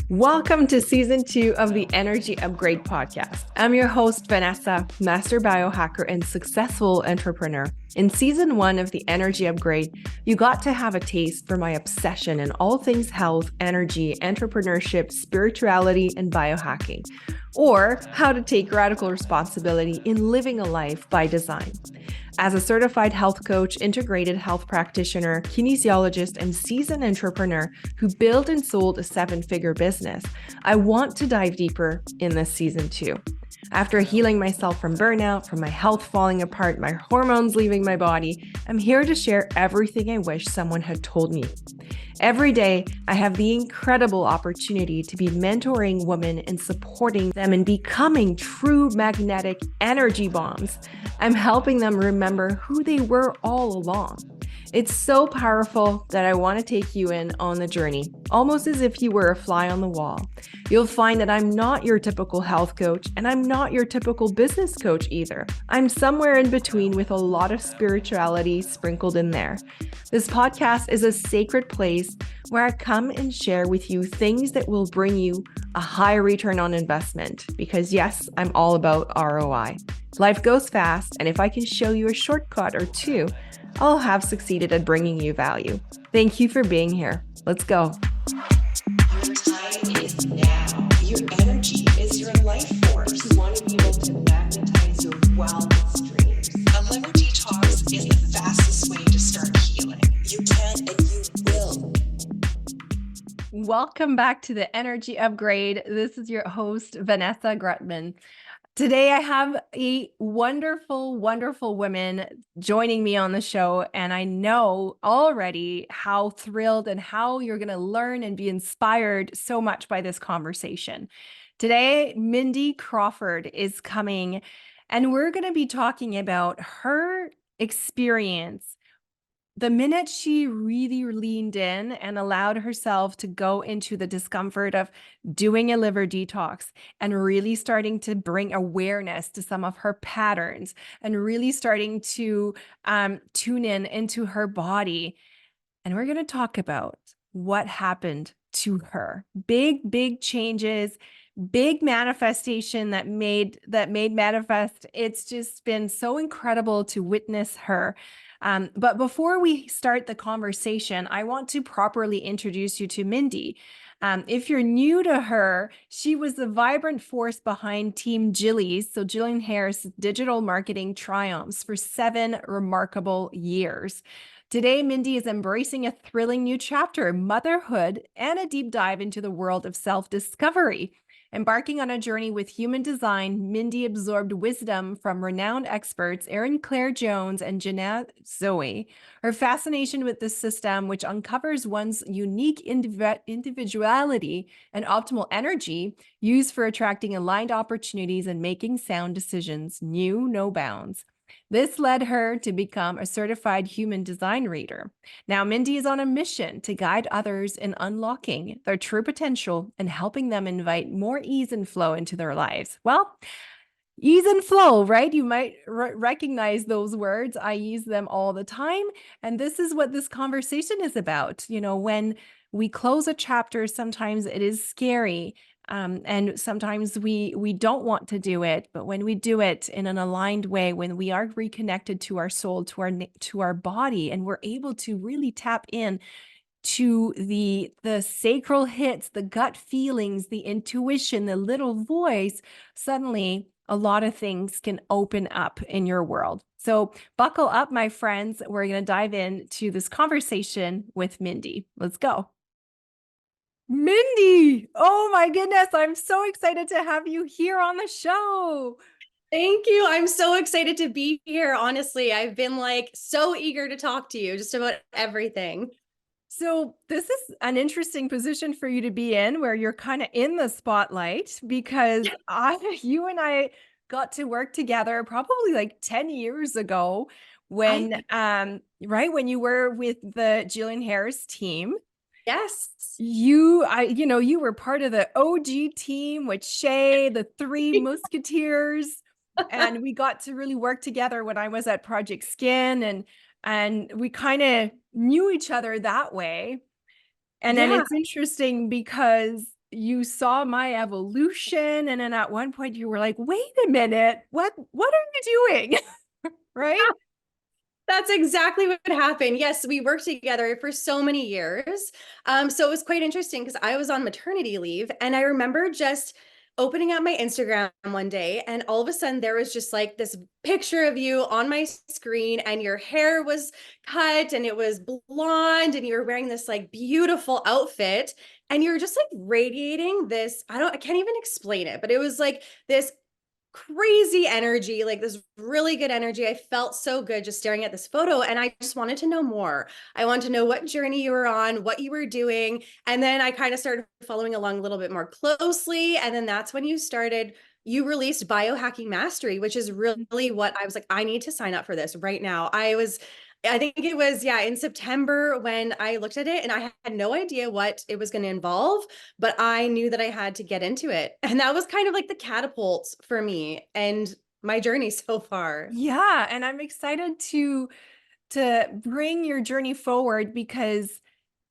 Welcome to season 2 of the Energy Upgrade podcast. I'm your host, Vanessa, master biohacker and successful entrepreneur. In season 1 of the Energy Upgrade, you got to have a taste for my obsession in all things health, energy, entrepreneurship, spirituality, and biohacking, or how to take radical responsibility in living a life by design. As a certified health coach, integrated health practitioner, kinesiologist, and seasoned entrepreneur who built and sold a 7-figure business, I want to dive deeper in this season 2. After healing myself from burnout, from my health falling apart, my hormones leaving my body, I'm here to share everything I wish someone had told me. Every day, I have the incredible opportunity to be mentoring women and supporting them in becoming true magnetic energy bombs. I'm helping them remember who they were all along. It's so powerful that I want to take you in on the journey, almost as if you were a fly on the wall. You'll find that I'm not your typical health coach, and I'm not your typical business coach either. I'm somewhere in between with a lot of spirituality sprinkled in there. This podcast is a sacred place where I come and share with you things that will bring you a high return on investment, because yes, I'm all about ROI. Life goes fast, and if I can show you a shortcut or two, I'll have succeeded at bringing you value. Thank you for being here. Let's go. Your time is now. Your energy is your life force. You want to be able to magnetize your wildest dreams. A liver detox is the fastest way to start healing. You can and you will. Welcome back to the Energy Upgrade. This is your host, Vanessa Grutman. Today, I have a wonderful, wonderful woman joining me on the show, and I know already how thrilled and how you're going to learn and be inspired so much by this conversation. Today, Mindy Crawford is coming, and we're going to be talking about her experience the minute she really leaned in and allowed herself to go into the discomfort of doing a liver detox and really starting to bring awareness to some of her patterns and really starting to tune in into her body. And we're going to talk about what happened to her. Big changes, big manifestation that made manifest. It's just been so incredible to witness her. But before we start the conversation, I want to properly introduce you to Mindy. If you're new to her, she was the vibrant force behind Team Jilly's, so Jillian Harris digital marketing triumphs for 7 remarkable years. Today, Mindy is embracing a thrilling new chapter, motherhood, and a deep dive into the world of self-discovery. Embarking on a journey with human design, Mindy absorbed wisdom from renowned experts Erin Claire Jones and Jeanette Zoe. Her fascination with the system, which uncovers one's unique individuality and optimal energy, used for attracting aligned opportunities and making sound decisions, knew no bounds. This led her to become a certified human design reader. Now, Mindy is on a mission to guide others in unlocking their true potential and helping them invite more ease and flow into their lives. Well, ease and flow, right? You might recognize those words. I use them all the time. And this is what this conversation is about. You know, when we close a chapter, sometimes it is scary. And sometimes we don't want to do it, but when we do it in an aligned way, when we are reconnected to our soul, to our body, and we're able to really tap in to the sacral hits, the gut feelings, the intuition, the little voice, suddenly a lot of things can open up in your world. So buckle up, my friends. We're going to dive into this conversation with Mindy. Let's go. Mindy, oh my goodness, I'm so excited to have you here on the show. Thank you. I'm so excited to be here. Honestly, I've been so eager to talk to you just about everything. So this is an interesting position for you to be in, where you're kind of in the spotlight, because you and I got to work together probably 10 years ago when when you were with the Jillian Harris team. Yes. You were part of the OG team with Shay, the 3 Musketeers, and we got to really work together when I was at Project Skin, and we kind of knew each other that way. And then it's interesting because you saw my evolution. And then at one point you were like, wait a minute, what are you doing? Right? That's exactly what happened. Yes, we worked together for so many years. So it was quite interesting because I was on maternity leave, and I remember just opening up my Instagram one day, and all of a sudden there was just like this picture of you on my screen, and your hair was cut and it was blonde, and you were wearing this like beautiful outfit, and you were just like radiating this. I can't even explain it, but it was like this crazy energy, like this really good energy. I felt so good just staring at this photo, and I just wanted to know more. I wanted to know what journey you were on, what you were doing. And then I kind of started following along a little bit more closely. And then that's when you released Biohacking Mastery, which is really what I was like, I need to sign up for this right now. I think it was, yeah, in September when I looked at it, and I had no idea what it was going to involve, but I knew that I had to get into it. And that was kind of like the catapult for me and my journey so far. Yeah, and I'm excited to bring your journey forward because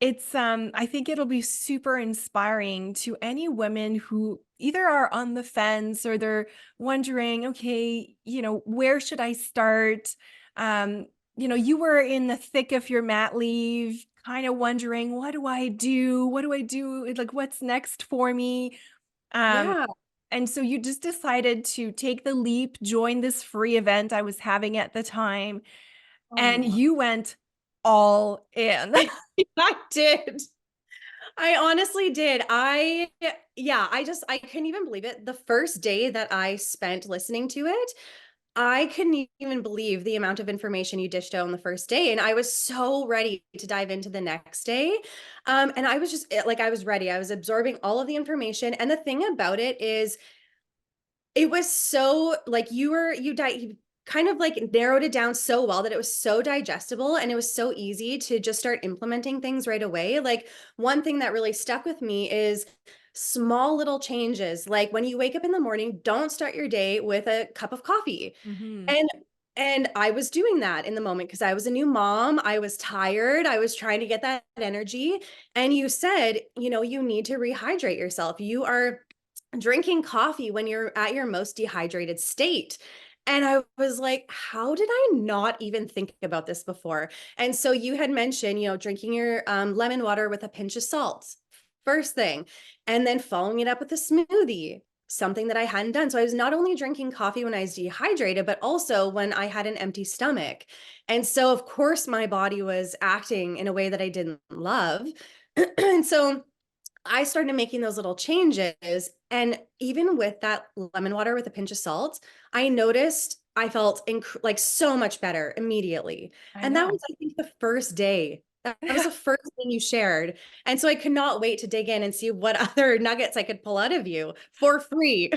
it's I think it'll be super inspiring to any women who either are on the fence or they're wondering, okay, where should I start? Um, you were in the thick of your mat leave, kind of wondering, what do I do? What do I do? Like, what's next for me? Um, Yeah. and so you just decided to take the leap, join this free event I was having at the time, and Oh, you went all in. I did. I honestly did. Yeah, I couldn't even believe it. The first day that I spent listening to it, I couldn't even believe the amount of information you dished out on the first day. And I was so ready to dive into the next day. And I was just like, I was ready. I was absorbing all of the information. And the thing about it is, it was so like you kind of like narrowed it down so well that it was so digestible, and it was so easy to just start implementing things right away. Like, one thing that really stuck with me is small little changes. Like, when you wake up in the morning, don't start your day with a cup of coffee. Mhm. And I was doing that in the moment because I was a new mom. I was tired. I was trying to get that energy. And you said, you need to rehydrate yourself. You are drinking coffee when you're at your most dehydrated state. And I was like, how did I not even think about this before? And so you had mentioned, drinking your lemon water with a pinch of salt, first thing, and then following it up with a smoothie, something that I hadn't done. So I was not only drinking coffee when I was dehydrated, but also when I had an empty stomach. And so, of course, my body was acting in a way that I didn't love. And so I started making those little changes. And even with that lemon water with a pinch of salt, I noticed I felt like so much better immediately. I And that know. was, I think, the first day. That was the first thing you shared. And so I could not wait to dig in and see what other nuggets I could pull out of you for free.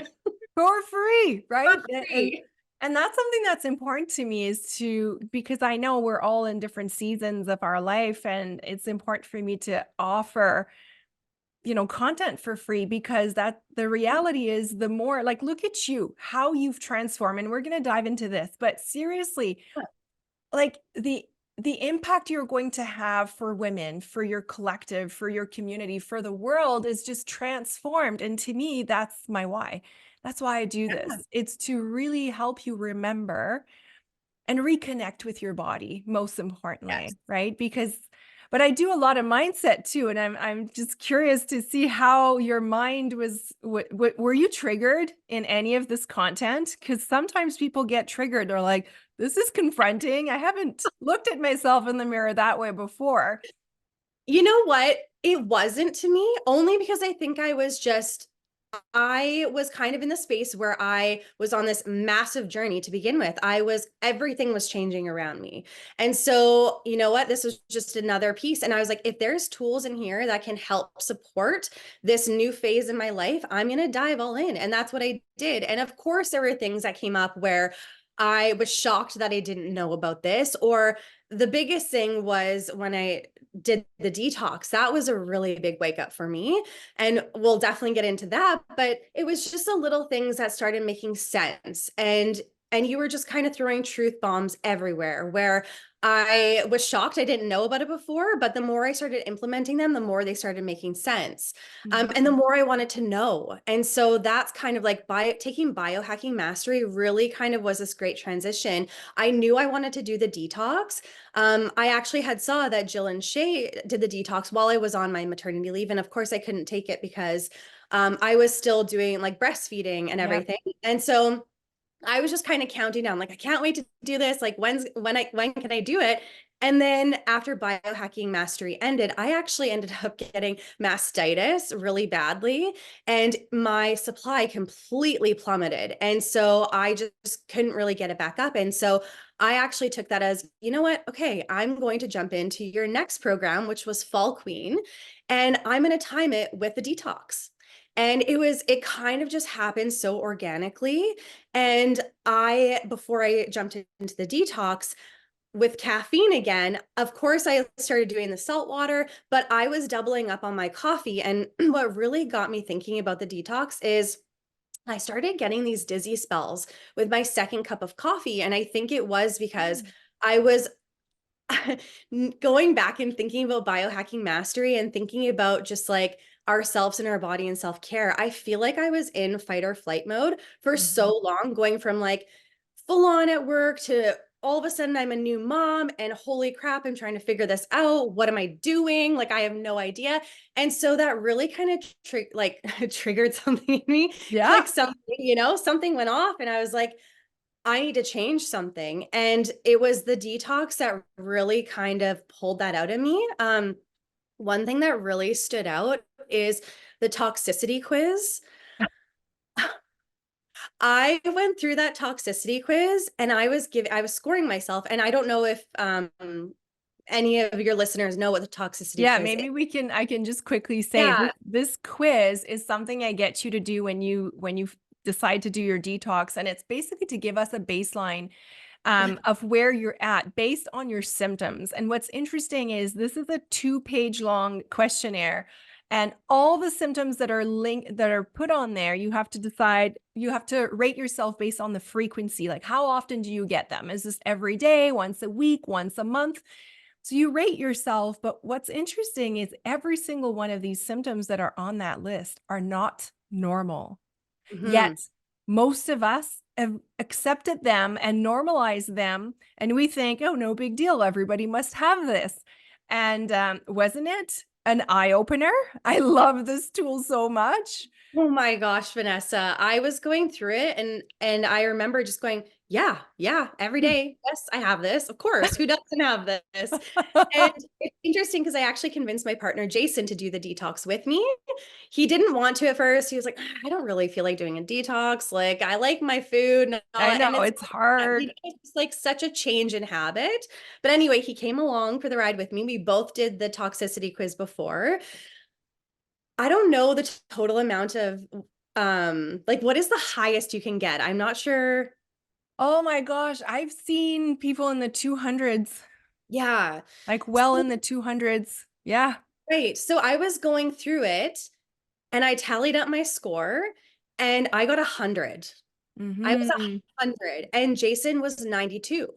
For free, For right? free. And that's something that's important to me is because I know we're all in different seasons of our life, and it's important for me to offer, content for free, because that the reality is, the more, like, look at you, how you've transformed, and we're going to dive into this, but seriously, like, the impact you're going to have for women, for your collective, for your community, for the world is just transformed. And to me, that's my why. That's why I do Yeah. this. It's to really help you remember and reconnect with your body, most Yes. importantly, right? But I do a lot of mindset too, and I'm just curious to see how your mind was. Were you triggered in any of this content? Because sometimes people get triggered. They're like, "This is confronting. I haven't looked at myself in the mirror that way before." You know what? It wasn't to me, only because I was kind of in the space where I was on this massive journey to begin with. Everything was changing around me. And so, you know what? This was just another piece. And I was like, if there's tools in here that can help support this new phase in my life, I'm going to dive all in. And that's what I did. And of course, there were things that came up where I was shocked that I didn't know about this. Or the biggest thing was when I did the detox. That was a really big wake up for me. And we'll definitely get into that. But it was just the little things that started making sense. And and you were just kind of throwing truth bombs everywhere, where I was shocked. I didn't know about it before, but the more I started implementing them, the more they started making sense. And the Mhm. more I wanted to know. And so that's kind of like taking biohacking mastery really kind of was this great transition. I knew I wanted to do the detox. I actually had saw that Jill and Shay did the detox while I was on my maternity leave. And of course I couldn't take it because I was still doing like breastfeeding and Yep. everything. And so I was just kind of counting down, like, I can't wait to do this. Like, when can I do it? And then after biohacking mastery ended, I actually ended up getting mastitis really badly, and my supply completely plummeted. And so I just couldn't really get it back up. And so I actually took that as, you know what? Okay, I'm going to jump into your next program, which was Fall Queen, and I'm going to time it with the detox. And it kind of just happened so organically. And before I jumped into the detox with caffeine again, of course, I started doing the salt water, but I was doubling up on my coffee. And what really got me thinking about the detox is I started getting these dizzy spells with my second cup of coffee. And I think it was because Mm. I was going back and thinking about biohacking mastery and thinking about just like ourselves and our body and self-care. I feel like I was in fight or flight mode for Mhm. so long, going from like full on at work to all of a sudden I'm a new mom and holy crap, I'm trying to figure this out. What am I doing? Like, I have no idea. And so that really kind of triggered something in me, Yeah. like something, something went off and I was like, I need to change something. And it was the detox that really kind of pulled that out of me. One thing that really stood out is the toxicity quiz. I went through that toxicity quiz and I was scoring myself. And I don't know if any of your listeners know what the toxicity Yeah, quiz is. maybe I can just quickly say Yeah. this quiz is something I get you to do when you decide to do your detox, and it's basically to give us a baseline of where you're at based on your symptoms. And what's interesting is this is a 2-page long questionnaire, and all the symptoms that are put on there, you have to decide, you have to rate yourself based on the frequency. Like, how often do you get them? Is this every day, once a week, once a month? So you rate yourself, but what's interesting is every single one of these symptoms that are on that list are not normal. Mhm. Yet most of us have accepted them and normalized them, and we think, oh, no big deal. Everybody must have this. And wasn't it an eye opener? I love this tool so much. Oh my gosh, Vanessa. I was going through it and I remember just going, yeah, yeah, every day. Yes, I have this. Of course, who doesn't have this? And it's interesting because I actually convinced my partner Jason to do the detox with me. He didn't want to at first. He was like, I don't really feel like doing a detox. Like, I like my food and all I that. And know it's it's hard. it's like such a change in habit. But anyway, he came along for the ride with me. We both did the toxicity quiz before. I don't know the total amount of like, what is the highest you can get? I'm not sure. Oh my gosh, I've seen people in the 200s, Yeah. like well So, in the 200s. Yeah. right. So I was going through it and I tallied up my score and I got 100. I was Hmm. 100 and Jason was 92.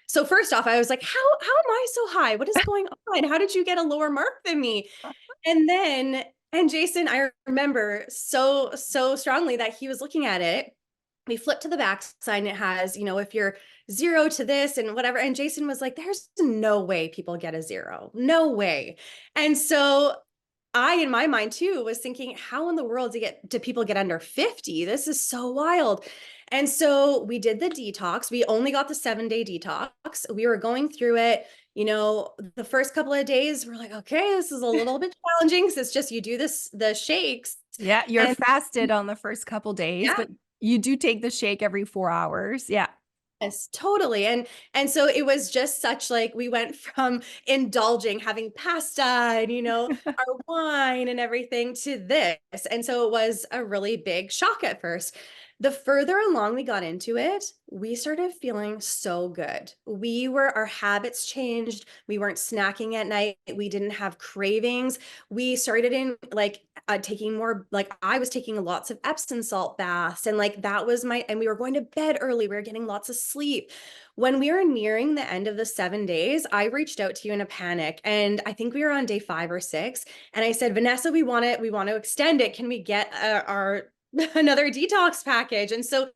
So first off, I was like, how am I so high? What is going on? How did you get a lower mark than me? And Jason, I remember so strongly that he was looking at it. We flipped to the back side and it has, if you're 0 to this and whatever. And Jason was like, there's no way people get a 0. No way. And so I, in my mind too, was thinking, how in the world do people get under 50? This is so wild. And so we did the detox. We only got the 7-day detox. We were going through it. The first couple of days, we're like, okay, this is a little bit challenging because it's just you do the shakes. Yeah, you're And fasted on the first couple days, yeah, but you do take the shake every 4 hours. Yeah. yes, totally. And so it was just such like we went from indulging, having pasta and our wine and everything to this. And so it was a really big shock at first. The further along we got into it, we started feeling so good. Our habits changed. We weren't snacking at night. We didn't have cravings. We started in like taking more, like I was taking lots of Epsom salt baths, and like that was and we were going to bed early. We were getting lots of sleep. When we were nearing the end of the 7 days, I reached out to you in a panic, and I think we were on day 5 or 6. And I said, Vanessa, we want to extend it. Can we get our another detox package? And so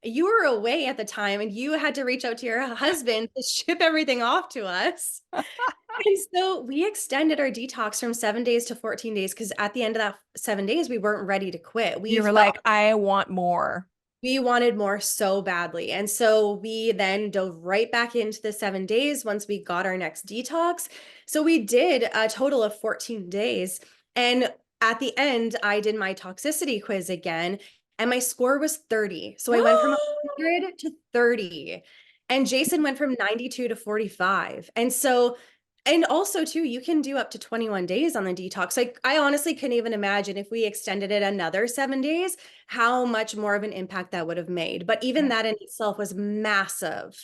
you were away at the time and you had to reach out to your husband to ship everything off to us. And so we extended our detox from 7 days to 14 days because at the end of that 7 days, we weren't ready to quit. You were like, I want more. We wanted more so badly. And so we then dove right back into the 7 days once we got our next detox. So we did a total of 14 days. And at the end, I did my toxicity quiz again, and my score was 30. So I went from 100 to 30. And Jason went from 92 to 45. And also too, you can do up to 21 days on the detox. Like I honestly couldn't even imagine if we extended it another 7 days, how much more of an impact that would have made. But even that in itself was massive.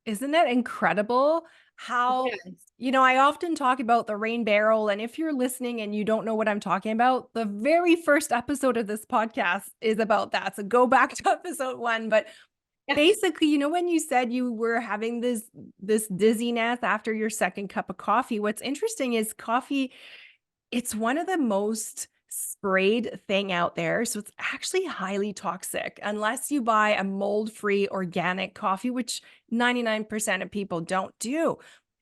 Isn't it incredible how, Yes. I often talk about the rain barrel. And if you're listening and you don't know what I'm talking about, the very first episode of this podcast is about that. So go back to episode 1. But Yeah. basically, when you said you were having this dizziness after your second cup of coffee, what's interesting is coffee, it's one of the most sprayed thing out there. So it's actually highly toxic unless you buy a mold-free organic coffee, which 99% of people don't do.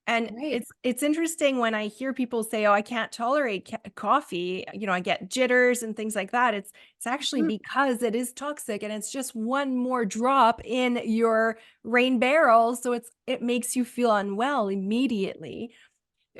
And Right. it's interesting when I hear people say, "Oh, I can't tolerate coffee." I get jitters and things like that. It's actually Mhm. because it is toxic and it's just one more drop in your rain barrel, so it makes you feel unwell immediately.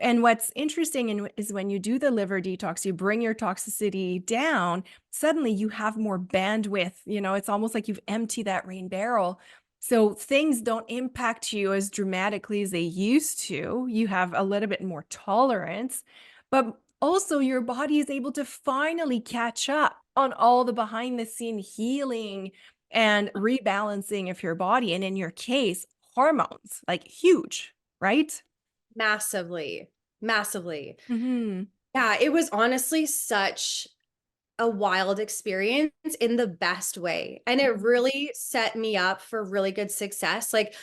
And what's interesting is when you do the liver detox, you bring your toxicity down, suddenly you have more bandwidth. It's almost like you've emptied that rain barrel. So things don't impact you as dramatically as they used to. You have a little bit more tolerance, but also your body is able to finally catch up on all the behind the scene healing and rebalancing of your body. And in your case, hormones, like huge, right? Massively, massively. Mhm. Yeah, it was honestly such a wild experience in the best way. And it really set me up for really good success. Like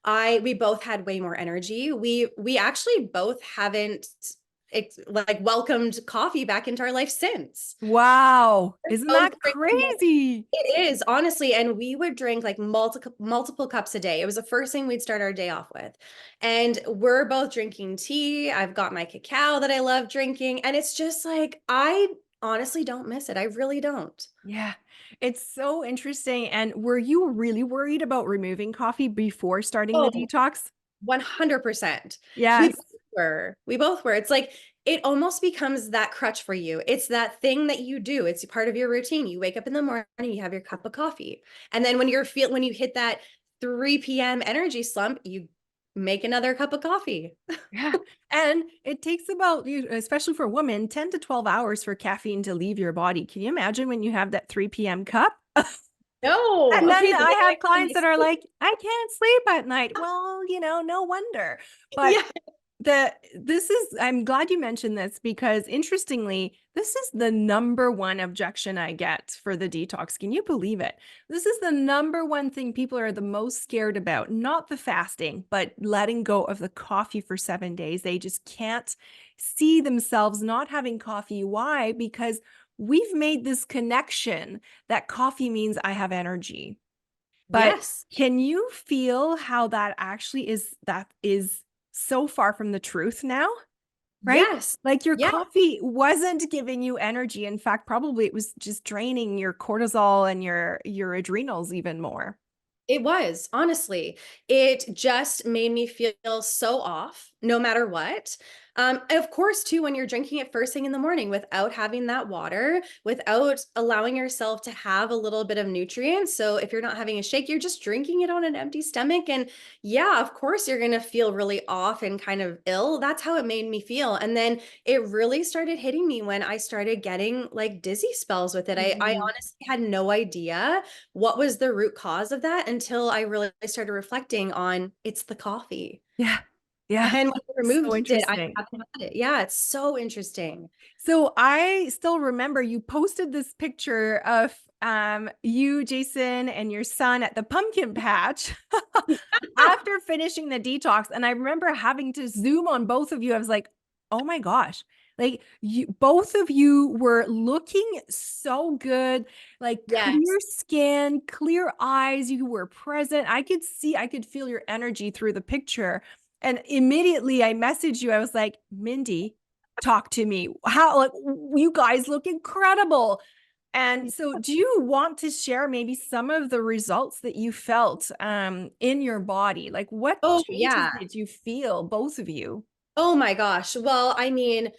we both had way more energy. We actually both haven't like welcomed coffee back into our life since. Wow. We're Isn't both that drinking crazy? It is, honestly, and we would drink like multiple cups a day. It was the first thing we'd start our day off with. And we're both drinking tea. I've got my cacao that I love drinking, and it's just like I honestly don't miss it. I really don't. Yeah. It's so interesting. And were you really worried about removing coffee before starting the Oh, detox? 100%. We Yes. both were. We both were. It's like it almost becomes that crutch for you. It's that thing that you do. It's part of your routine. You wake up in the morning, you have your cup of coffee. And then when you hit that 3 p.m. energy slump, you make another cup of coffee. Yeah. And it takes about, especially for a woman, 10 to 12 hours for caffeine to leave your body. Can you imagine when you have that 3 p.m. cup? No. And then Okay. I have Then clients that are like, I can't sleep at night. Well, no wonder. But yeah. I'm glad you mentioned this because interestingly, this is the number one objection I get for the detox. Can you believe it? This is the number one thing people are the most scared about, not the fasting, but letting go of the coffee for 7 days. They just can't see themselves not having coffee. Why? Because we've made this connection that coffee means I have energy. But Yes. can you feel how that is so far from the truth now, right? Yes. Like your Yeah. coffee wasn't giving you energy. In fact, probably it was just draining your cortisol and your adrenals even more. It was, honestly. It just made me feel so off no matter what. Of course, too, when you're drinking it first thing in the morning without having that water, without allowing yourself to have a little bit of nutrients. So if you're not having a shake, you're just drinking it on an empty stomach. And yeah, of course, you're going to feel really off and kind of ill. That's how it made me feel. And then it really started hitting me when I started getting like dizzy spells with it. I Mhm. honestly had no idea what was the root cause of that until I really started reflecting on it's the coffee. Yeah. Yeah. And when I So removed it, I interesting. haven't had it. Yeah, it's so interesting. So I still remember you posted this picture of you, Jason, and your son at the pumpkin patch after finishing the detox. And I remember having to zoom on both of you. I was like, oh my gosh. Like you both of you were looking so good, like clear Yes. skin, clear eyes. You were present. I could feel your energy through the picture. And immediately I messaged you. I was like, Mindy, talk to me. How, like, you guys look incredible. And so, do you want to share maybe some of the results that you felt in your body? Like, what Oh, changes yeah. did you feel, both of you? Oh my gosh. Well, I mean,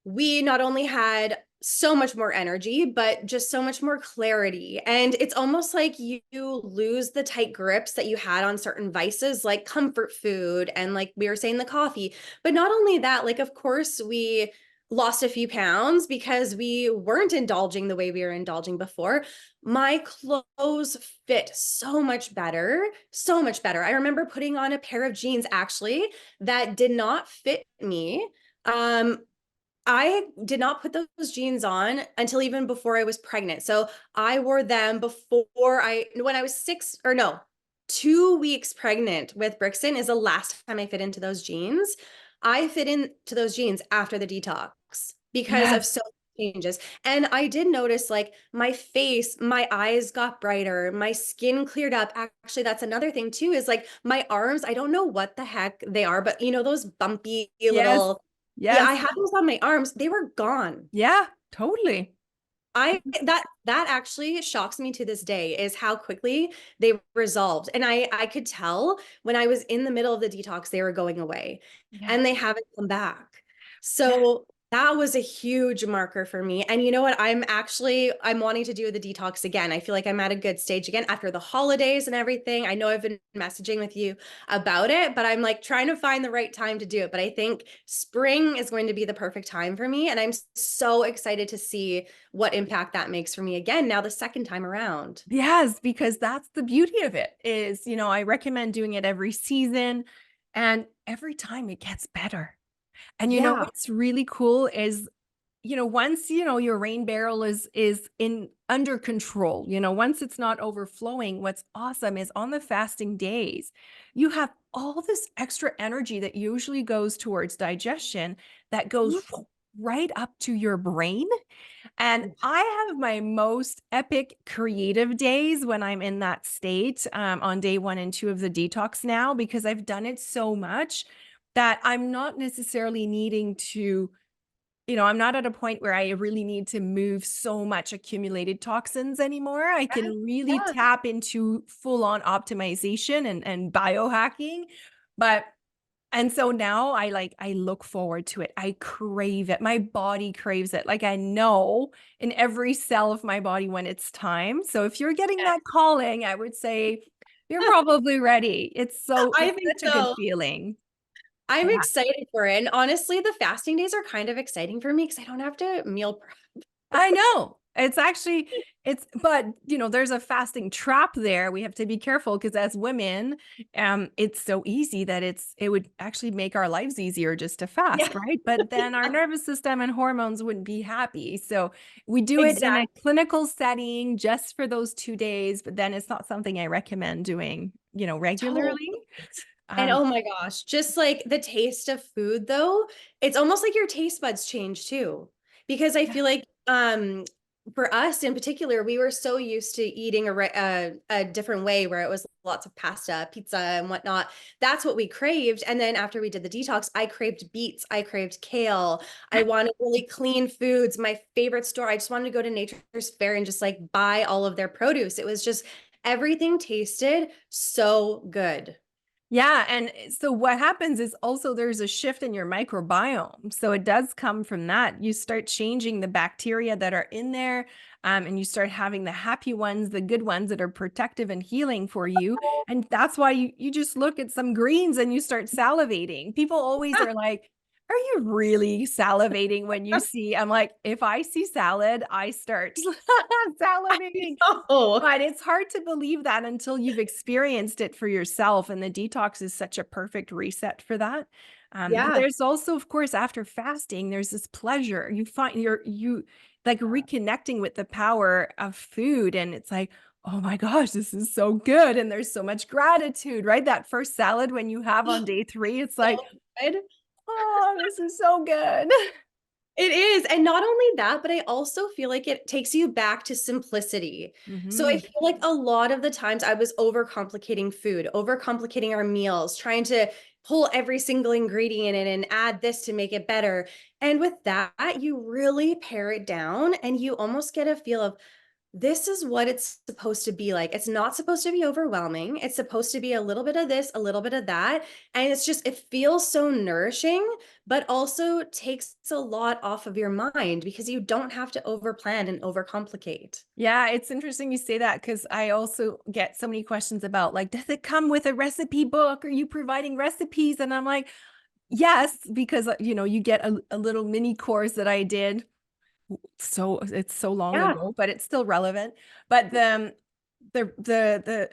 we not only had so much more energy, but just so much more clarity. And it's almost like you lose the tight grips that you had on certain vices, like comfort food and like we were saying, the coffee. But not only that, like, of course, we lost a few pounds because we weren't indulging the way we were indulging before. My clothes fit so much better, so much better. I remember putting on a pair of jeans actually that did not fit me. Um, I did not put those jeans on until even before I was pregnant. So I wore them when I was 2 weeks pregnant with Brixton is the last time I fit into those jeans. I fit into those jeans after the detox because Yes. of so many changes. And I did notice like my face, my eyes got brighter, my skin cleared up. Actually, that's another thing too, is like my arms, I don't know what the heck they are, but you know, those bumpy Yes. little, yeah, I Yes. had those on my arms. They were gone. Yeah, totally. I that actually shocks me to this day is how quickly they resolved. And I could tell when I was in the middle of the detox, they were going away Yeah. and they haven't come back. Yeah. So that was a huge marker for me. And you know what? I'm wanting to do the detox again. I feel like I'm at a good stage again after the holidays and everything. I know I've been messaging with you about it, but I'm like trying to find the right time to do it. But I think spring is going to be the perfect time for me. And I'm so excited to see what impact that makes for me again now the second time around. Yes, because that's the beauty of it is, I recommend doing it every season and every time it gets better. And Yeah. what's really cool is, once, your rain barrel is in under control, once it's not overflowing, what's awesome is on the fasting days, you have all this extra energy that usually goes towards digestion that goes right up to your brain. And I have my most epic creative days when I'm in that state on day 1 and 2 of the detox now, because I've done it so much that I'm not necessarily needing to, I'm not at a point where I really need to move so much accumulated toxins anymore. I Yes, can really yeah. tap into full on optimization and biohacking. But and so now I look forward to it. I crave it. My body craves it. Like I know in every cell of my body when it's time. So if you're getting that calling, I would say you're probably ready. I It's think such a good so. feeling. I'm Yeah. excited for it. And honestly, the fasting days are kind of exciting for me because I don't have to meal prep. I know. But there's a fasting trap there. We have to be careful because as women, it's so easy that it would actually make our lives easier just to Yeah, fast, right? But then our nervous system and hormones wouldn't be happy. So we do it in a exactly. clinical setting just for those 2 days, but then it's not something I recommend doing, Totally. regularly. And Um, oh my gosh, just like the taste of food though, it's almost like your taste buds change too. Because I yeah. feel like for us in particular, we were so used to eating a different way where it was lots of pasta, pizza, and whatnot. That's what we craved. And then after we did the detox, I craved beets, I craved kale. I wanted really clean foods. My favorite store, I just wanted to go to Nature's Fair and just like buy all of their produce. It was just everything tasted so good. Yeah. And so what happens is also there's a shift in your microbiome. So it does come from that. You start changing the bacteria that are in there, and you start having the happy ones, the good ones that are protective and healing for you. And that's why you just look at some greens and you start salivating. People always are like, are you really salivating when you see? I'm like, if I see salad, I start salivating. Oh, But it's hard to believe that until you've experienced it for yourself, and the detox is such a perfect reset for that. But yeah. there's also, of course, after fasting, there's this pleasure. You find you like reconnecting with the power of food, and it's like, oh my gosh, this is so good. And there's so much gratitude, right? That first salad when you have on day 3, it's So like, good. oh, this is so good. It is, and not only that, but I also feel like it takes you back to simplicity. So I Mhm. feel like a lot of the times I was overcomplicating food, overcomplicating our meals, trying to pull every single ingredient in and add this to make it better. And with that, you really pare it down and you almost get a feel of this is what it's supposed to be like. It's not supposed to be overwhelming. It's supposed to be a little bit of this, a little bit of that. And it's just, it feels so nourishing, but also takes a lot off of your mind because you don't have to overplan and overcomplicate. Yeah, it's interesting you say that because I also get so many questions about like, does it come with a recipe book? Are you providing recipes? And I'm like, yes, because you get a little mini course that I did. So it's so long Yeah. ago, but it's still relevant. But the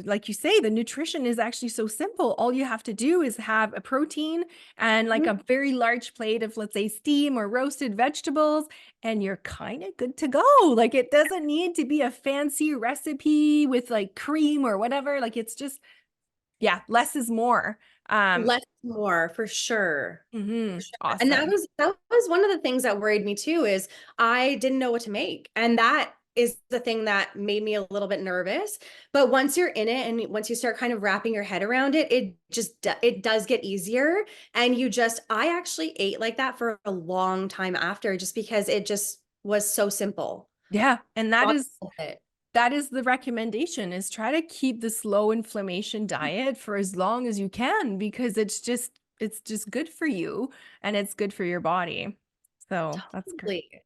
like you say, the nutrition is actually so simple. All you have to do is have a protein and like Mhm. a very large plate of, let's say, steam or roasted vegetables, and you're kind of good to go. Like it doesn't need to be a fancy recipe with like cream or whatever. Like it's just, yeah, less is more. Less more for sure. For Mhm, sure. And that awesome. was that was one of the things that worried me too is I didn't know what to make. And that is the thing that made me a little bit nervous. But once you're in it and once you start kind of wrapping your head around it, it does get easier. And I actually ate like that for a long time after just because it just was so simple. Yeah, and that Lots is of it. that is the recommendation, is try to keep this low inflammation diet for as long as you can, because it's just good for you and it's good for your body. So that's great. Totally.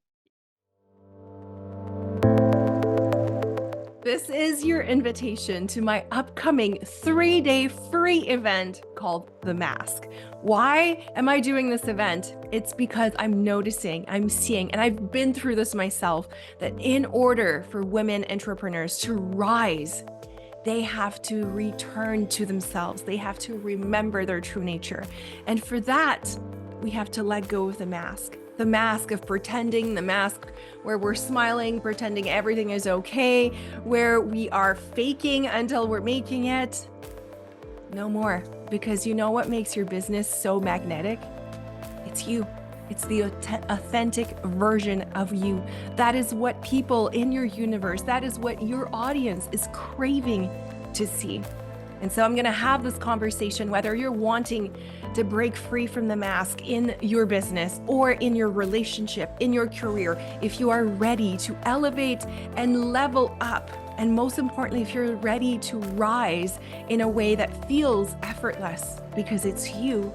This is your invitation to my upcoming 3-day free event called The Mask. Why am I doing this event? It's because I'm noticing, I'm seeing, and I've been through this myself, that in order for women entrepreneurs to rise, they have to return to themselves. They have to remember their true nature. And for that, we have to let go of the mask of pretending, the mask where we're smiling, pretending everything is okay, where we are faking until we're making it. No more. Because you know what makes your business so magnetic? It's you. It's the authentic version of you. That is what people in your universe, that is what your audience is craving to see. And so I'm going to have this conversation, whether you're wanting to break free from the mask in your business or in your relationship, in your career, if you are ready to elevate and level up. And most importantly, if you're ready to rise in a way that feels effortless because it's you,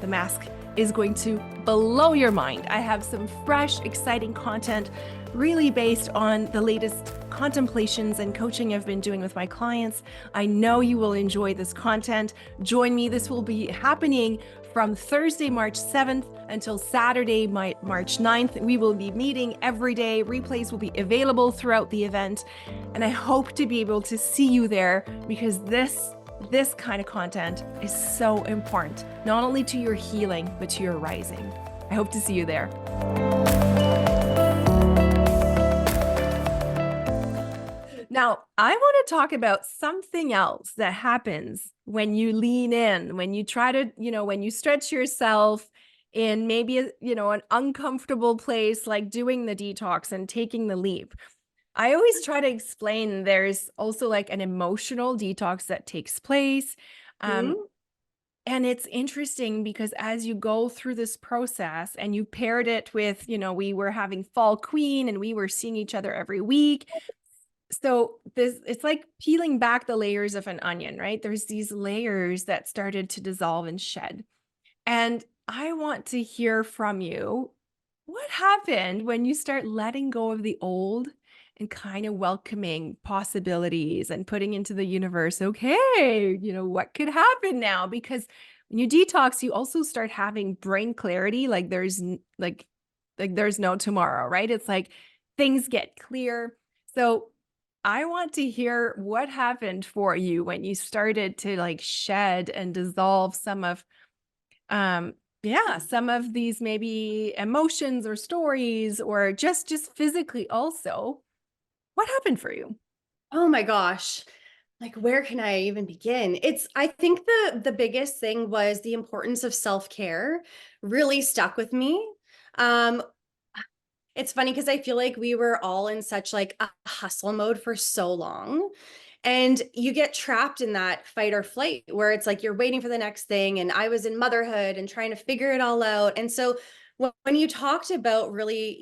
the mask is going to blow your mind. I have some fresh, exciting content really based on the latest contemplations and coaching I've been doing with my clients. I know you will enjoy this content. Join me. This will be happening from Thursday, March 7th until Saturday, March 9th. We will be meeting every day. Replays will be available throughout the event. And I hope to be able to see you there, because this kind of content is so important, not only to your healing, but to your rising. I hope to see you there. Now, I want to talk about something else that happens when you lean in, when you try to, when you stretch yourself in maybe, an uncomfortable place, like doing the detox and taking the leap. I always try to explain there's also like an emotional detox that takes place. Um, Mhm. and it's interesting because as you go through this process and you paired it with, we were having Fall Queen and we were seeing each other every week. So this, it's like peeling back the layers of an onion, right? There's these layers that started to dissolve and shed. And I want to hear from you. What happened when you start letting go of the old and kind of welcoming possibilities and putting into the universe, okay, what could happen now? Because when you detox, you also start having brain clarity, like there's no tomorrow, right? It's like things get clear. So I want to hear what happened for you when you started to like shed and dissolve some of some of these maybe emotions or stories, or just physically also. What happened for you? Oh my gosh. Like, where can I even begin? I think the biggest thing was the importance of self-care really stuck with me. Um, it's funny because I feel like we were all in such like a hustle mode for so long. And you get trapped in that fight or flight where it's like you're waiting for the next thing. And I was in motherhood and trying to figure it all out. And so when you talked about really,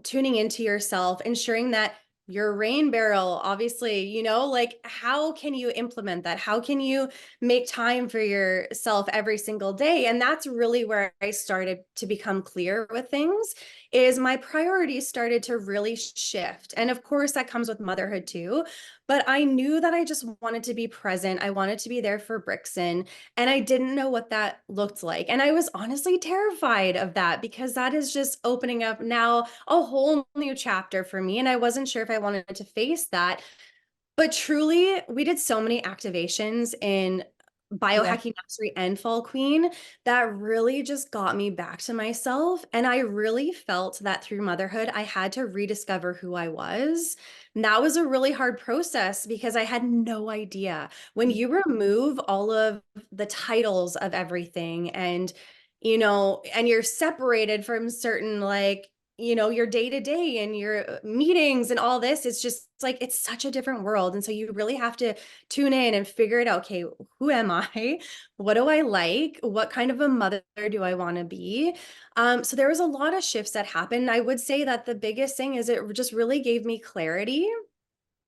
tuning into yourself, ensuring that your rain barrel, obviously, like how can you implement that? How can you make time for yourself every single day? And that's really where I started to become clear with things, is my priorities started to really shift. And of course, that comes with motherhood too. But I knew that I just wanted to be present. I wanted to be there for Brixton, and I didn't know what that looked like. And I was honestly terrified of that because that is just opening up now a whole new chapter for me. And I wasn't sure if I wanted to face that. But truly, we did so many activations in Yeah. Biohacking Mastery and Fall Queen that really just got me back to myself. And I really felt that through motherhood, I had to rediscover who I was. And that was a really hard process because I had no idea. When you remove all of the titles of everything and you're separated from certain your day to day and your meetings and all this, it's such a different world. And so you really have to tune in and figure it out. Okay, who am I? What do I like? What kind of a mother do I want to be? So there was a lot of shifts that happened. I would say that the biggest thing is it just really gave me clarity.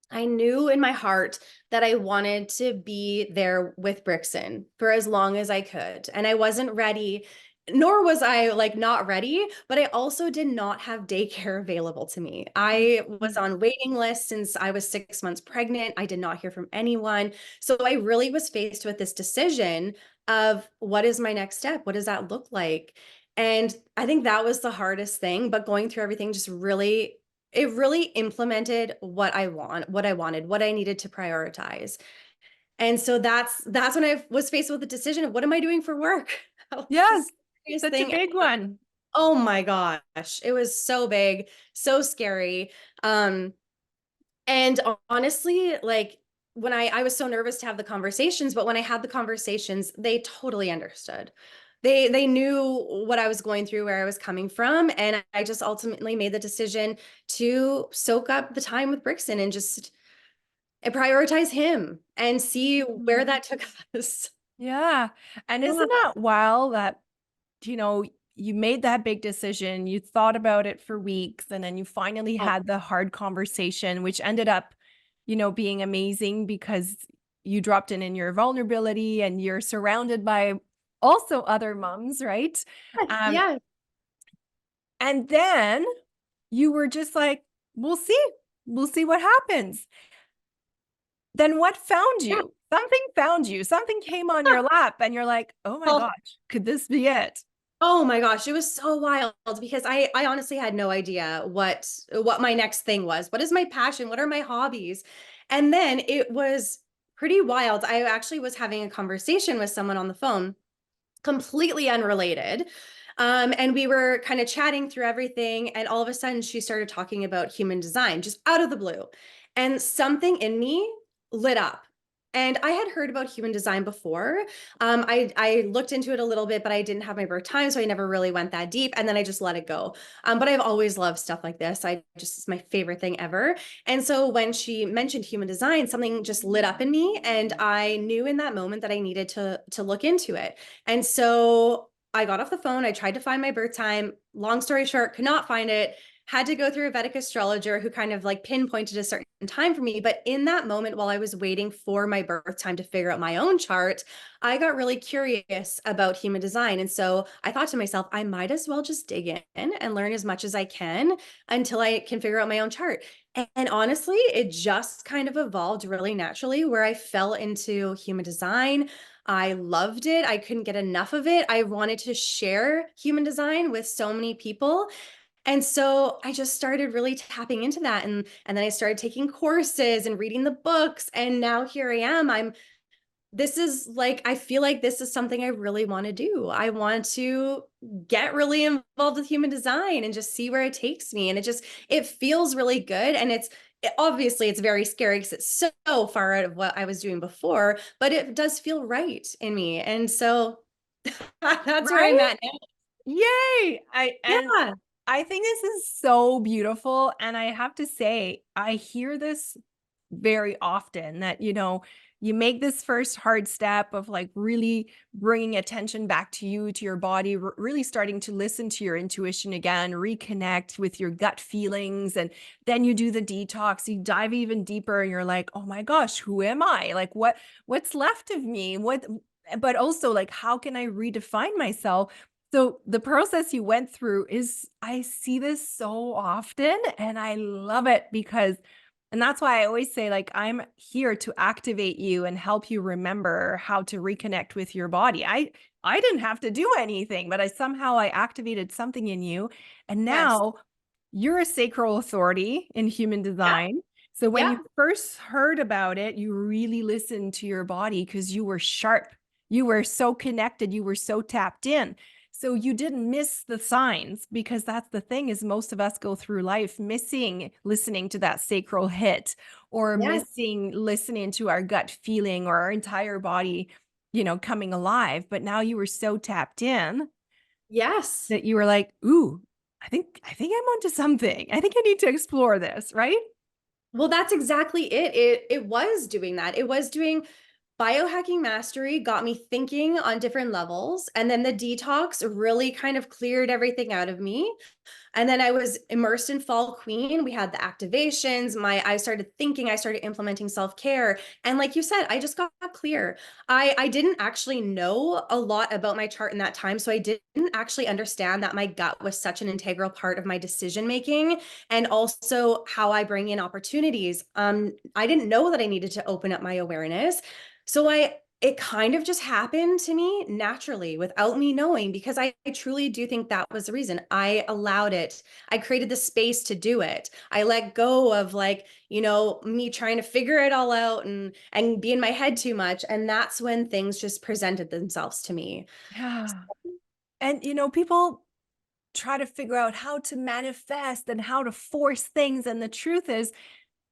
I knew in my heart that I wanted to be there with Brixton for as long as I could. And I wasn't ready, nor was I like not ready, but I also did not have daycare available to me. I was on waiting lists since I was 6 months pregnant. I did not hear from anyone. So I really was faced with this decision of what is my next step? What does that look like? And I think that was the hardest thing, but going through everything just really it really implemented what I wanted, what I needed to prioritize. And so that's when I was faced with the decision of what am I doing for work? That was the Yes, scariest such a thing. big one. Oh my gosh, it was so big, so scary. Um, and honestly, like when I was so nervous to have the conversations, but when I had the conversations, they totally understood. They knew what I was going through, where I was coming from, and I just ultimately made the decision to soak up the time with Brixton and just prioritize him and see where Mhm. that took us. Yeah. And Yeah. isn't that wild that, you know, you made that big decision, you thought about it for weeks, and then you finally Oh, had the hard conversation, which ended up, being amazing because you dropped in your vulnerability and you're surrounded by also other moms, right? yes, Um, yes. and then you were just like, we'll see. We'll see what happens. Then what found Yeah. you? Something found you. Something came on your lap and you're like, "Oh my Well, gosh, could this be it?" oh my gosh, it was so wild because I honestly had no idea what my next thing was. What is my passion? What are my hobbies? And then it was pretty wild. I actually was having a conversation with someone on the phone, completely unrelated. And we were kind of chatting through everything. And all of a sudden, she started talking about human design just out of the blue. And something in me lit up. And I had heard about human design before. I looked into it a little bit, but I didn't have my birth time, so I never really went that deep. And then I just let it go. But I've always loved stuff like this. It's my favorite thing ever. And so when she mentioned human design, something just lit up in me, and I knew in that moment that I needed to look into it. And so I got off the phone. I tried to find my birth time. Long story short, could not find it. had to go through a Vedic astrologer who kind of like pinpointed a certain time for me. But in that moment, while I was waiting for my birth time to figure out my own chart, I got really curious about human design. And so I thought to myself, I might as well just dig in and learn as much as I can until I can figure out my own chart. And honestly, it just kind of evolved really naturally where I fell into human design. I loved it. I couldn't get enough of it. I wanted to share human design with so many people. And so I just started really tapping into that. And then I started taking courses and reading the books. And now here I am. This is like, I feel like this is something I really want to do. I want to get really involved with human design and just see where it takes me. And it feels really good. And obviously it's very scary because it's so far out of what I was doing before, but it does feel right in me. And so that's where I'm Right? at now. Yay. And Yeah. I think this is so beautiful. And I have to say, I hear this very often that, you make this first hard step of like really bringing attention back to you, to your body, really starting to listen to your intuition again, reconnect with your gut feelings. And then you do the detox, you dive even deeper and you're like, oh my gosh, who am I? Like what's left of me? But also like, how can I redefine myself? So the process you went through I see this so often and I love it and that's why I always say, like, I'm here to activate you and help you remember how to reconnect with your body. I didn't have to do anything, but I activated something in you. And Yes. now you're a sacral authority in human Yeah. design. So when you Yeah. first heard about it, you really listened to your body because you were sharp. You were so connected. You were so tapped in. So you didn't miss the signs because that's the thing is most of us go through life missing listening to that sacral hit or Yeah. missing listening to our gut feeling or our entire body, coming alive. But now you were so tapped in Yes. that you were like, ooh, I think I'm onto something. I think I need to explore this, right? Well, that's exactly it. It was doing that. It was doing biohacking mastery got me thinking on different levels. And then the detox really kind of cleared everything out of me. And then I was immersed in Fall Queen. We had the activations. I started thinking, I started implementing self-care. And like you said, I just got clear. I didn't actually know a lot about my chart in that time. So I didn't actually understand that my gut was such an integral part of my decision making and also how I bring in opportunities. I didn't know that I needed to open up my awareness. So it kind of just happened to me naturally without me knowing because I truly do think that was the reason I allowed it. I created the space to do it. I let go of like, me trying to figure it all out and be in my head too much. And that's when things just presented themselves to me. Yeah. And, people try to figure out how to manifest and how to force things. And the truth is,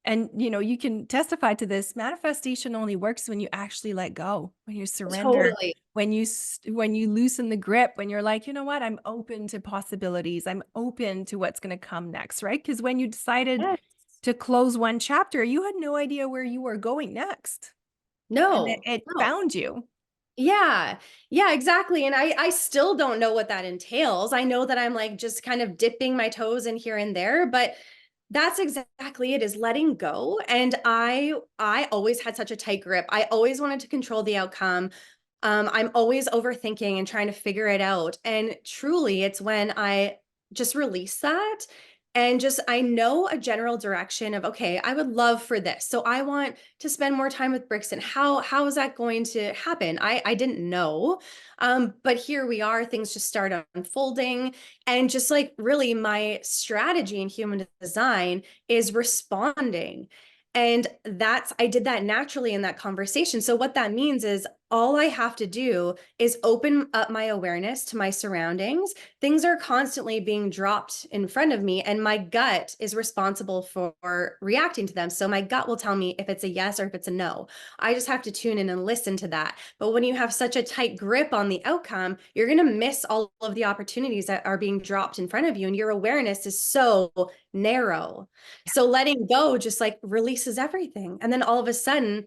and you can testify to this, manifestation only works when you actually let go, when you surrender, Totally. when you loosen the grip, when you're like, you know what, I'm open to possibilities. I'm open to what's going to come next, right? Because when you decided Yes. to close one chapter, you had no idea where you were going next. And it, No, it no. found you. Yeah. Yeah, exactly. And I still don't know what that entails. I know that I'm like just kind of dipping my toes in here and there, but that's exactly it, is letting go. And I always had such a tight grip. I always wanted to control the outcome. I'm always overthinking and trying to figure it out. And truly, it's when I just release that and just I know a general direction of, okay, I would love for this. So I want to spend more time with Brixton. How is that going to happen? I didn't know. But here we are, things just start unfolding. And just like really my strategy in human design is responding. And I did that naturally in that conversation. So what that means is all I have to do is open up my awareness to my surroundings. Things are constantly being dropped in front of me, and my gut is responsible for reacting to them. So my gut will tell me if it's a yes or if it's a no. I just have to tune in and listen to that. But when you have such a tight grip on the outcome, you're going to miss all of the opportunities that are being dropped in front of you. And your awareness is so narrow. So letting go just like releases everything. And then all of a sudden,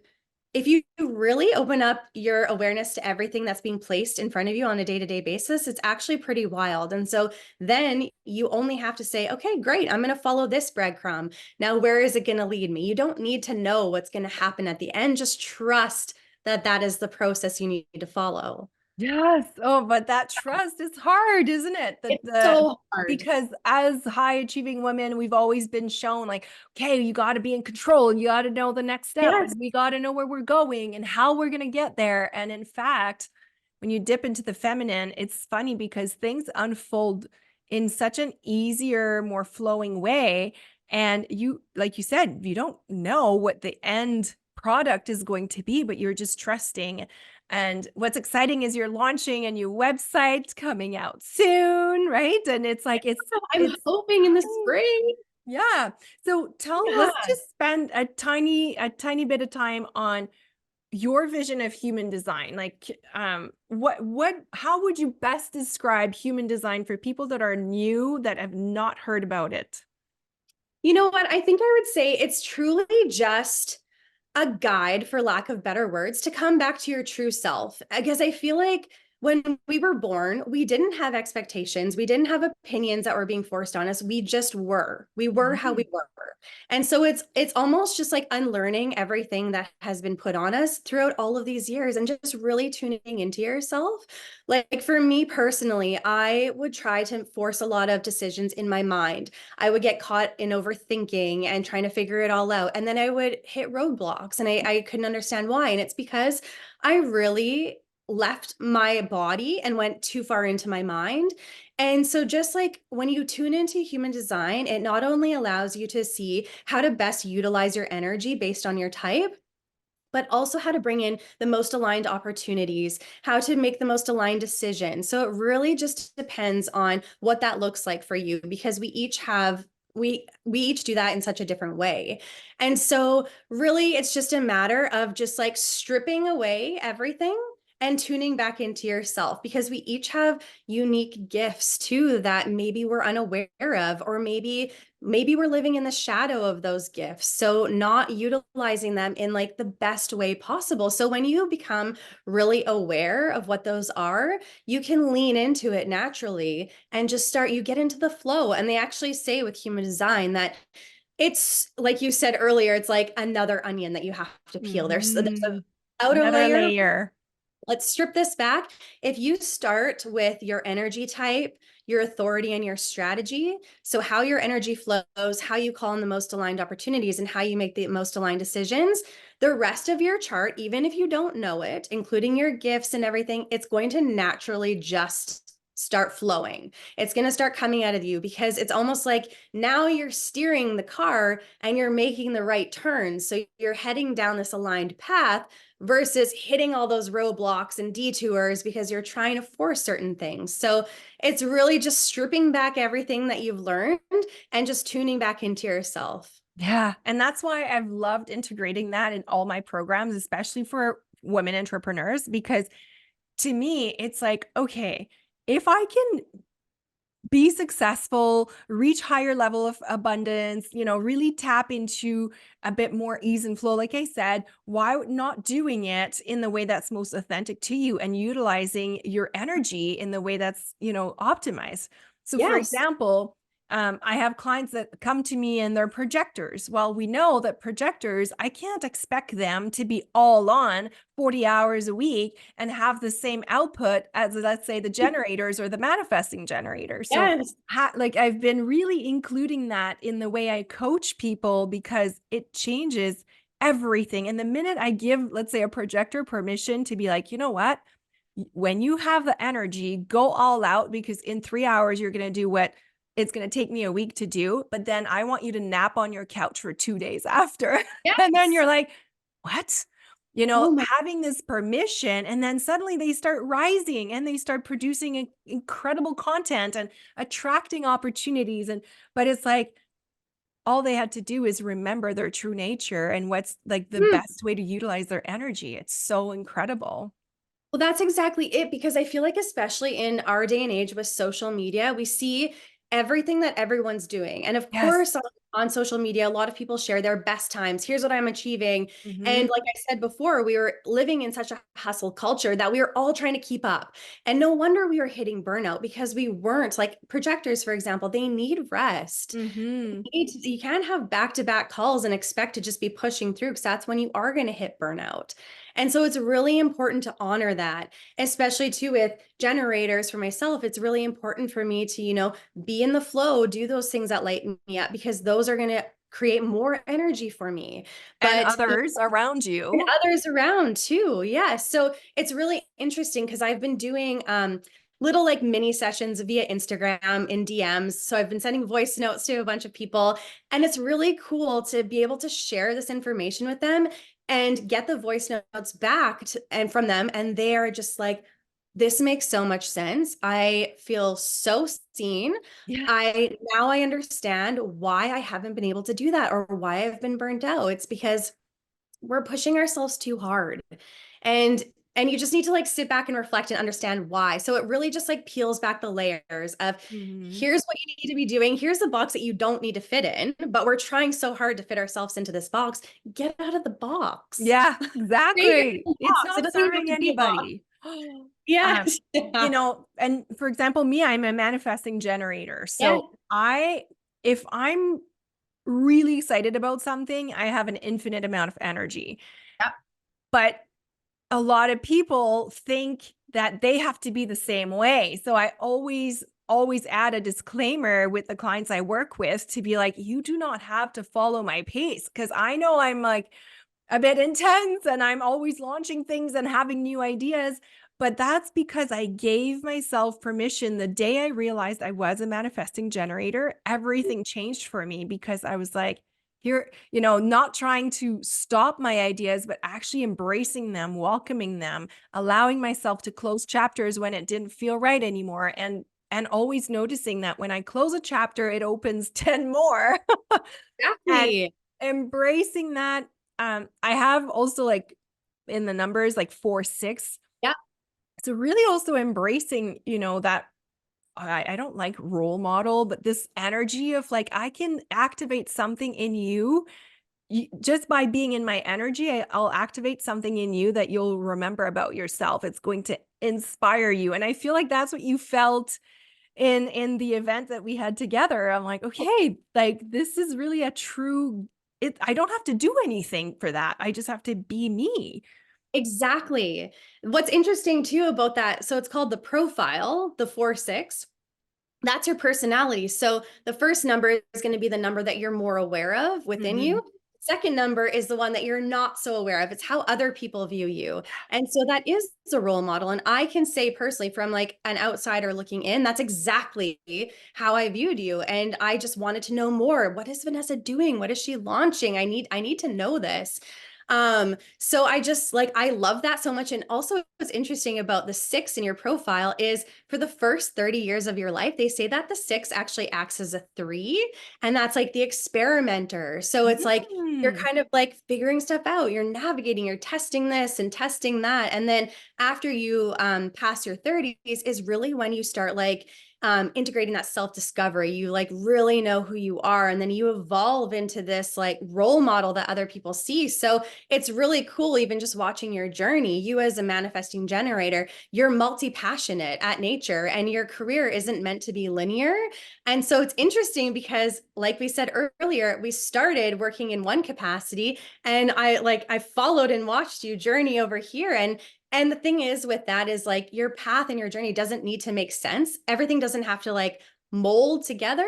if you really open up your awareness to everything that's being placed in front of you on a day-to-day basis, it's actually pretty wild. And so then you only have to say, okay, great, I'm going to follow this breadcrumb. Now, where is it going to lead me? You don't need to know what's going to happen at the end. Just trust that that is the process you need to follow. Yes. Oh, but that trust is hard, isn't it? It's so hard. Because as high achieving women, we've always been shown like, okay, you got to be in control and you got to know the next step Yes. and we got to know where we're going and how we're going to get there. And in fact, when you dip into the feminine, it's funny because things unfold in such an easier, more flowing way. And you, like you said, you don't know what the end product is going to be, but you're just trusting. And what's exciting is you're launching a new website coming out soon, right? And it's like I'm it's hoping in the spring. yeah. So let's Yeah. just spend a tiny bit of time on your vision of human design. Like how would you best describe human design for people that are new that have not heard about it? You know what? I think I would say it's truly just a guide, for lack of better words, to come back to your true self. Because I feel like when we were born, we didn't have expectations. We didn't have opinions that were being forced on us. We just were. We were how we were. And so it's almost just like unlearning everything that has been put on us throughout all of these years and just really tuning into yourself. Like for me personally, I would try to force a lot of decisions in my mind. I would get caught in overthinking and trying to figure it all out. And then I would hit roadblocks and I couldn't understand why. And it's because I really left my body and went too far into my mind. And so just like when you tune into human design, it not only allows you to see how to best utilize your energy based on your type, but also how to bring in the most aligned opportunities, how to make the most aligned decisions. So it really just depends on what that looks like for you because we each do that in such a different way. And so really it's just a matter of just like stripping away everything and tuning back into yourself because we each have unique gifts too that maybe we're unaware of or maybe we're living in the shadow of those gifts, so not utilizing them in like the best way possible. So when you become really aware of what those are, you can lean into it naturally and just you get into the flow. And they actually say with human design that it's like you said earlier, it's like another onion that you have to peel. There's a outer Another layer. layer. Let's strip this back. If you start with your energy type, your authority, and your strategy, so how your energy flows, how you call in the most aligned opportunities, and how you make the most aligned decisions, the rest of your chart, even if you don't know it, including your gifts and everything, it's going to naturally just start flowing. It's going to start coming out of you because it's almost like now you're steering the car and you're making the right turns. So you're heading down this aligned path versus hitting all those roadblocks and detours because you're trying to force certain things. So it's really just stripping back everything that you've learned and just tuning back into yourself. Yeah. And that's why I've loved integrating that in all my programs, especially for women entrepreneurs, because to me, it's like, okay, if I can be successful, reach higher level of abundance, really tap into a bit more ease and flow. Like I said, why not doing it in the way that's most authentic to you and utilizing your energy in the way that's, optimized. So for Yes. example, I have clients that come to me and they're projectors. Well, we know that projectors, I can't expect them to be all on 40 hours a week and have the same output as, let's say, the generators or the manifesting generators. So Yes. like I've been really including that in the way I coach people because it changes everything. And the minute I give, let's say, a projector permission to be like, you know what, when you have the energy, go all out because in 3 hours, you're going to do what it's going to take me a week to do. But then I want you to nap on your couch for 2 days after. And then you're Yes. like, what? Oh my. Having this permission, and then suddenly they start rising and they start producing incredible content and attracting opportunities. But it's like all they had to do is remember their true nature and what's like the best way to utilize their energy. It's so incredible. Well, that's exactly it, because I feel like, especially in our day and age with social media, we see everything that everyone's doing. And of Yes. course, on social media, a lot of people share their best times. Here's what I'm achieving. Mhm. And like I said before, we were living in such a hustle culture that we were all trying to keep up. And no wonder we were hitting burnout because we weren't. Like projectors, for example, they need rest. Mhm. You can't have back-to-back calls and expect to just be pushing through, because that's when you are going to hit burnout. And so it's really important to honor that, especially too with generators. For myself, it's really important for me to, be in the flow, do those things that light me up, because those are going to create more energy for me. And But others around and you. others around too. Yeah. So it's really interesting because I've been doing little like mini sessions via Instagram in DMs. So I've been sending voice notes to a bunch of people. And it's really cool to be able to share this information with them and get the voice notes back and from them. And they are just like, this makes so much sense. I feel so seen. Yeah. I understand why I haven't been able to do that or why I've been burnt out. It's because we're pushing ourselves too hard. And you just need to like sit back and reflect and understand why. So it really just like peels back the layers of, Mhm. here's what you need to be doing. Here's the box that you don't need to fit in, but we're trying so hard to fit ourselves into this box. Get out of the box. Yeah, Create your exactly. own It's box. It not doesn't even have serving to be a box. anybody. Um, Yes. Yeah. and for example, me, I'm a manifesting generator. Yeah. So if I'm really excited about something, I have an infinite amount of energy. Yep. But a lot of people think that they have to be the same way. So I always add a disclaimer with the clients I work with to be like, you do not have to follow my pace, because I know I'm like a bit intense and I'm always launching things and having new ideas. But that's because I gave myself permission the day I realized I was a manifesting generator. Everything changed for me because I was like, here, not trying to stop my ideas, but actually embracing them, welcoming them, allowing myself to close chapters when it didn't feel right anymore. And always noticing that when I close a chapter, it opens 10 more. And Exactly. embracing that. I have also like in the numbers like 4, 6. Yeah. So really also embracing, that I don't like role model, but this energy of like, I can activate something in you. Just by being in my energy, I'll activate something in you that you'll remember about yourself. It's going to inspire you. And I feel like that's what you felt in the event that we had together. I'm like, okay, like this is really a true I don't have to do anything for that. I just have to be me. Exactly. What's interesting too about that, so it's called the profile, the 4-6. That's your personality. So the first number is going to be the number that you're more aware of within Mhm. you. Second number is the one that you're not so aware of. It's how other people view you. And so that is a role model. And I can say personally, from like an outsider looking in, that's exactly how I viewed you. And I just wanted to know more. What is Vanessa doing? What is she launching? I need to know this. So I just like, I love that so much. And also what's interesting about the 6 in your profile is for the first 30 years of your life, they say that the 6 actually acts as a 3, and that's like the experimenter. So it's like, you're Mm. kind of like figuring stuff out, you're navigating, you're testing this and testing that. And then after you pass your 30s is really when you start like integrating that self-discovery. You like really know who you are, and then you evolve into this like role model that other people see. So it's really cool, even just watching your journey. You as a manifesting generator, you're multi-passionate at nature, and your career isn't meant to be linear. And so it's interesting because like we said earlier, we started working in one capacity, and I followed and watched you journey over here. And the thing is with that is like your path and your journey doesn't need to make sense. Everything doesn't have to like mold together.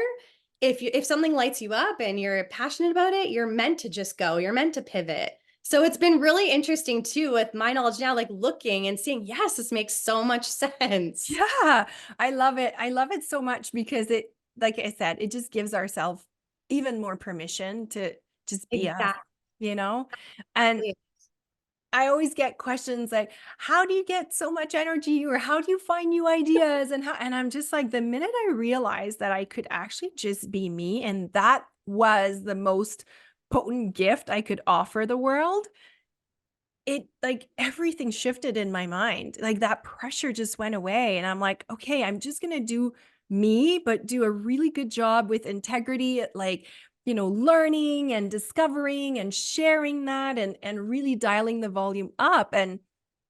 If something lights you up and you're passionate about it, you're meant to just go. You're meant to pivot. So it's been really interesting too with my knowledge now, like looking and seeing, yes, this makes so much sense. Yeah, I love it. I love it so much because it, like I said, it just gives ourselves even more permission to just be us, Exactly. you know? And I always get questions like, how do you get so much energy, or how do you find new ideas? And I'm just like, the minute I realized that I could actually just be me, and that was the most potent gift I could offer the world, it like everything shifted in my mind. Like that pressure just went away. And I'm like, okay, I'm just gonna do me, but do a really good job with integrity, like learning and discovering and sharing that and really dialing the volume up. And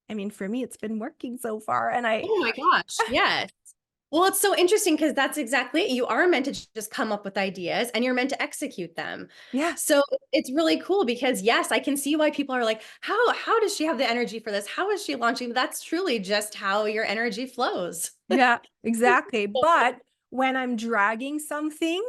I mean, for me, it's been working so far. And Oh my gosh. Yes. Well, it's so interesting because that's exactly it. You are meant to just come up with ideas and you're meant to execute them. yeah, So it's really cool because yes, I can see why people are like, how does she have the energy for this? How is she launching? That's truly just how your energy flows. yeah, exactly. But when I'm dragging something,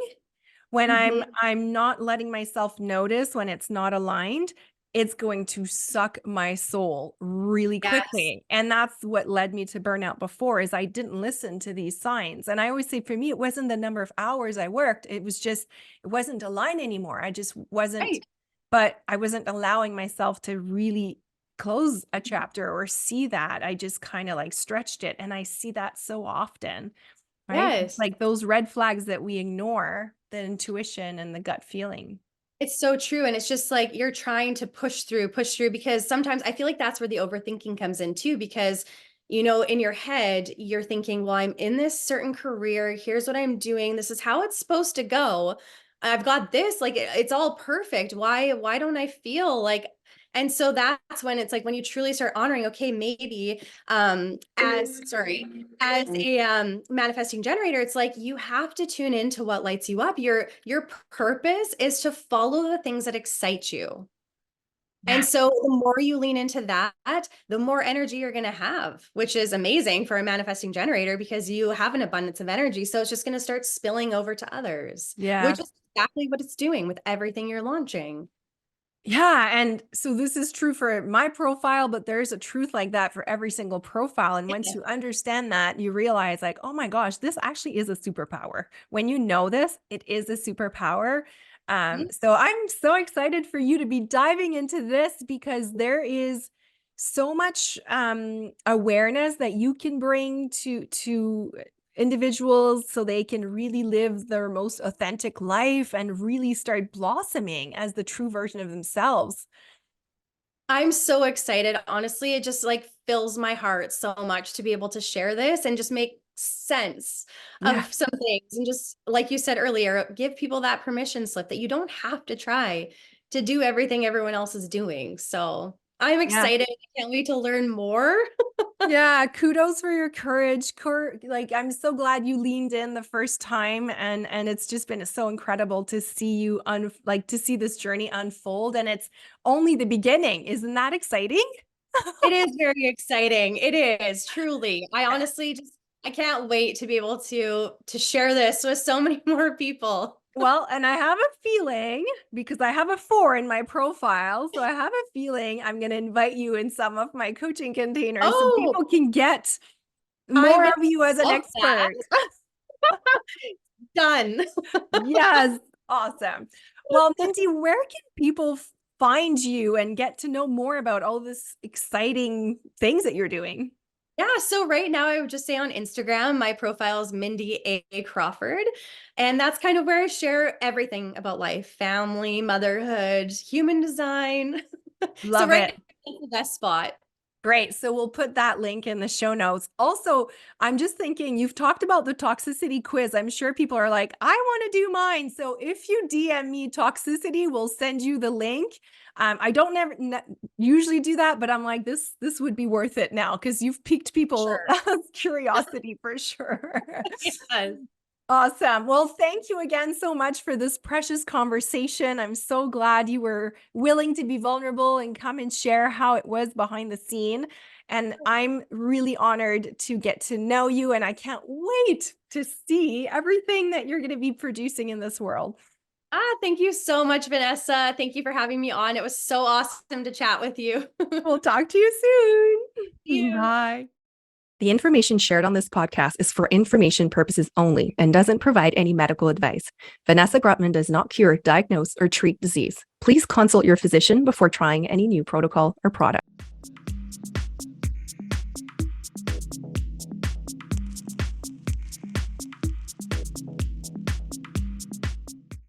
when Mhm. I'm not letting myself notice when it's not aligned, it's going to suck my soul really Yes. quickly. And that's what led me to burnout before, is I didn't listen to these signs. And I always say, for me, it wasn't the number of hours I worked. It was just, it wasn't aligned anymore. I just wasn't, Right. but I wasn't allowing myself to really close a chapter or see that. I just kind of like stretched it. And I see that so often. Right? It's Yes. like those red flags that we ignore, the intuition and the gut feeling. It's so true. And it's just like you're trying to push through, because sometimes I feel like that's where the overthinking comes in too, because, in your head, you're thinking, well, I'm in this certain career. Here's what I'm doing. This is how it's supposed to go. I've got this, like it's all perfect. Why don't I feel like, and so that's when it's like when you truly start honoring, okay, maybe as a manifesting generator, it's like you have to tune into what lights you up. Your purpose is to follow the things that excite you. And Yeah. so the more you lean into that, the more energy you're going to have, which is amazing for a manifesting generator because you have an abundance of energy. So it's just going to start spilling over to others, Yeah. which is exactly what it's doing with everything you're launching. Yeah. And so this is true for my profile, but there's a truth like that for every single profile. And once you understand that, you realize like, oh my gosh, this actually is a superpower. When you know this, it is a superpower. Mhm. So I'm so excited for you to be diving into this because there is so much awareness that you can bring to individuals so they can really live their most authentic life and really start blossoming as the true version of themselves. I'm so excited. Honestly, it just like fills my heart so much to be able to share this and just make sense Yeah. of some things. And just like you said earlier, give people that permission slip that you don't have to try to do everything everyone else is doing. So I'm Yeah. excited. I can't wait to learn more. Yeah, kudos for your courage. Like I'm so glad you leaned in the first time and it's just been so incredible to see you to see this journey unfold and it's only the beginning. Isn't that exciting? It is very exciting. It is truly. I honestly just I can't wait to be able to share this with so many more people. Well, and I have a feeling because I have a 4 in my profile, so I have a feeling I'm going to invite you in some of my coaching containers so Oh, people can get I more would of you as an love that. expert. Done. Yes, awesome. Well, Mindy, where can people find you and get to know more about all this exciting things that you're doing? Yeah, so right now I would just say on Instagram, my profile is Mindy A. Crawford. And that's kind of where I share everything about life, family, motherhood, human design. So Love right it. now, that's the best spot. Great. So we'll put that link in the show notes. Also, I'm just thinking you've talked about the toxicity quiz. I'm sure people are like, I want to do mine. So if you DM me toxicity, we'll send you the link. I don't usually do that, but I'm like, this would be worth it now because you've piqued people Sure. curiosity for sure. Yes. Awesome. Well, thank you again so much for this precious conversation. I'm so glad you were willing to be vulnerable and come and share how it was behind the scene. And I'm really honored to get to know you. And I can't wait to see everything that you're going to be producing in this world. Thank you so much, Vanessa. Thank you for having me on. It was so awesome to chat with you. We'll talk to you soon. You. Bye. The information shared on this podcast is for information purposes only and doesn't provide any medical advice. Vanessa Grutman does not cure, diagnose, or treat disease. Please consult your physician before trying any new protocol or product.